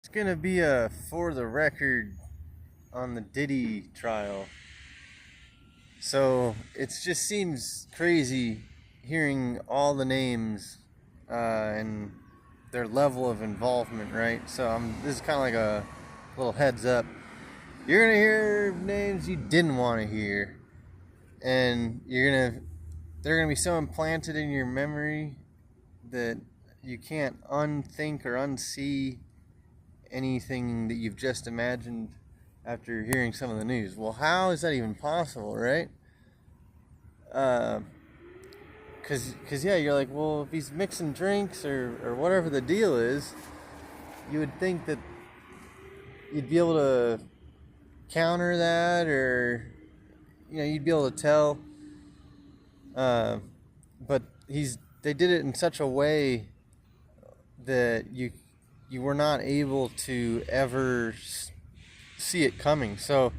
It's gonna be a for the record on the Diddy trial. So it just seems crazy hearing all the names and their level of involvement, right? So this is kind of like a little heads up. You're gonna hear names you didn't want to hear, and they're gonna be so implanted in your memory that you can't unthink or unsee anything that you've just imagined after hearing some of the news. Well, how is that even possible, right? Uh, cause yeah, you're like, well, if he's mixing drinks or whatever the deal is, you would think that you'd be able to counter that, or you'd be able to tell. Uh, but they did it in such a way that you were not able to ever see it coming. So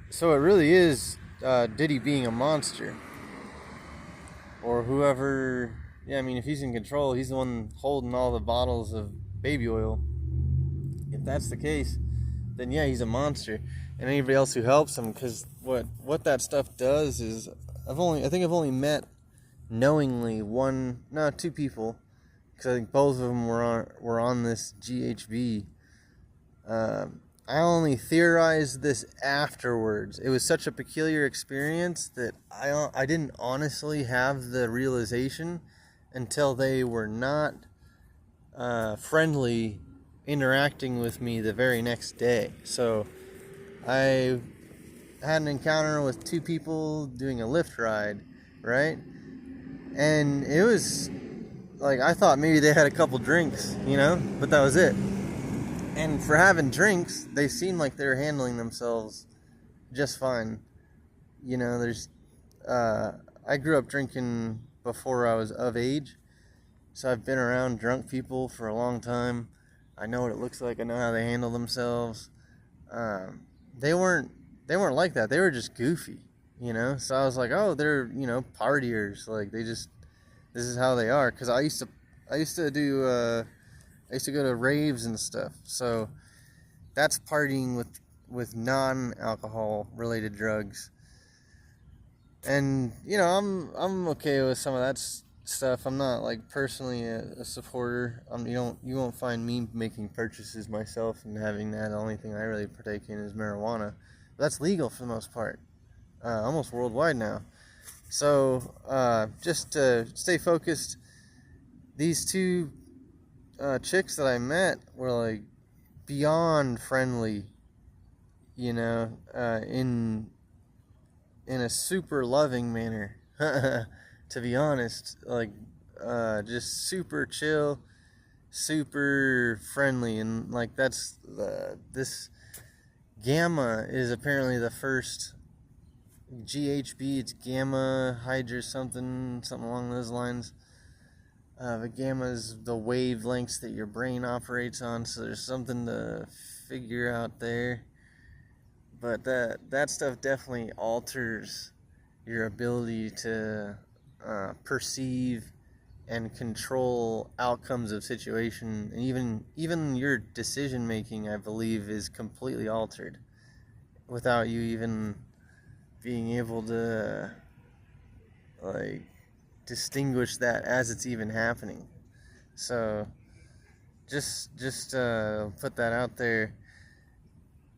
it really is Diddy being a monster, or whoever. Yeah, I mean, if he's in control, he's the one holding all the bottles of baby oil. If that's the case, then yeah, he's a monster, and anybody else who helps him. Because what that stuff does is, I think I've only met knowingly two people, because I think both of them were on this GHB. I only theorized this afterwards. It was such a peculiar experience that I didn't honestly have the realization until they were not friendly interacting with me the very next day. So I had an encounter with two people doing a Lyft ride, right? And it was like, I thought maybe they had a couple drinks, but that was it. And for having drinks, they seemed like they were handling themselves just fine. I grew up drinking before I was of age, so I've been around drunk people for a long time. I know what it looks like. I know how they handle themselves. They weren't like that. They were just goofy, So I was like, oh, they're partiers. Like, this is how they are. Because I used to go to raves and stuff. So that's partying with non-alcohol related drugs. And I'm okay with some of that stuff. I'm not like personally a supporter. You won't find me making purchases myself and having that. The only thing I really partake in is marijuana. But that's legal for the most part, almost worldwide now. So just to stay focused, these two chicks that I met were like beyond friendly, in a super loving manner. To be honest, like just super chill, super friendly, and like this gamma is apparently the first GHB. It's gamma hydra something along those lines. The gamma is the wavelengths that your brain operates on, so there's something to figure out there. But that stuff definitely alters your ability to perceive and control outcomes of situation, and even your decision making, I believe, is completely altered without you even being able to like distinguish that as it's even happening. So just put that out there.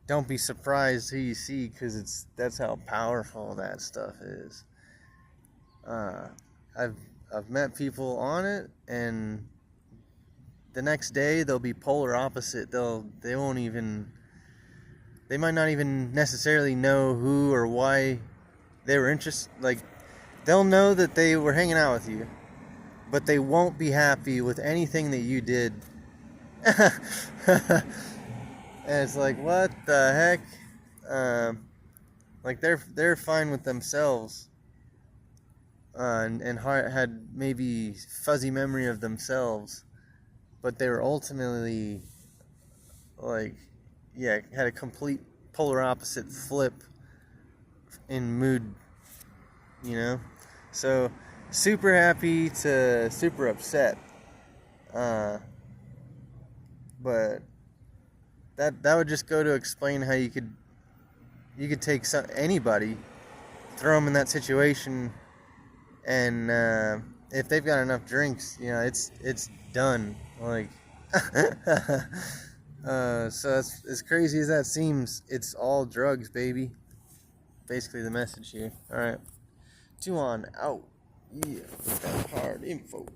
Don't be surprised who you see, because that's how powerful that stuff is. I've met people on it, and the next day they'll be polar opposite. They might not even necessarily know who or why they were interested. Like, they'll know that they were hanging out with you, but they won't be happy with anything that you did. And it's like, what the heck? Like, they're fine with themselves, and had maybe fuzzy memory of themselves, but they were ultimately like, yeah, had a complete polar opposite flip in mood, So super happy to super upset, but that would just go to explain how you could take anybody, throw them in that situation, and if they've got enough drinks, you know, it's done. Like, so as crazy as that seems, it's all drugs, baby. Basically, the message here. All right, 2 on out. Yeah, that hard info.